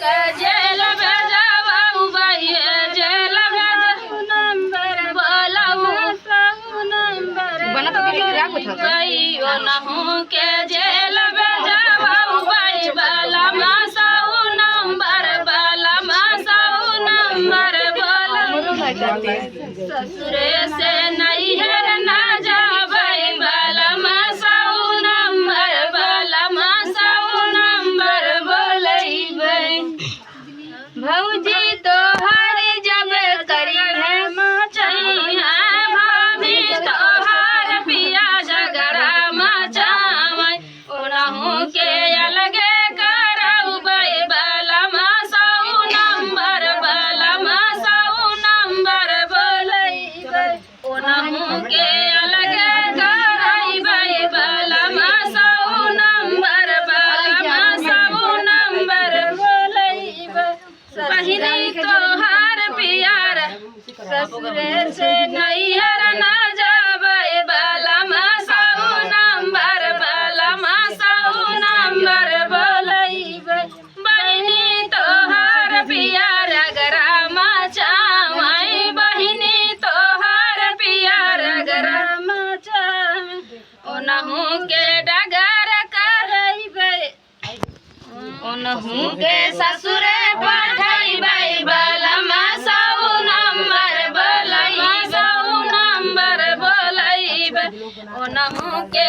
के जेल भेजवाऊ भाई जेल भेजवाऊ नंबर बोलाऊ नंबर भाई ओनहु के जेल भेजवाऊ भाई बलमा सऊ नंबर बोलाऊ ससुरे से नैहर ना जाबै बलमा सऊ नंबर बोलैबै भौजी तोहर जब करी है मचैया भाभी तोहर पिया झगड़ा मचावै ओनहु के अलगे करौबै बलमा सऊ नंबर बोलैबै ओनहु के अलगे करैबै बलमा सऊ नंबर बोलैबै बहिनी तोहार पियार ससुरे से नैहर ना जाबै बलमा सऊ नंबर बोलैबै बहिनी तोहार पियार गरा मचावै बहिनी तोहार पियार गरा मचावै ओनहु के डगर करैबै ओनहु के ससुरे पठैबै बलमा सऊ नंबर बोलैबै ओनहु के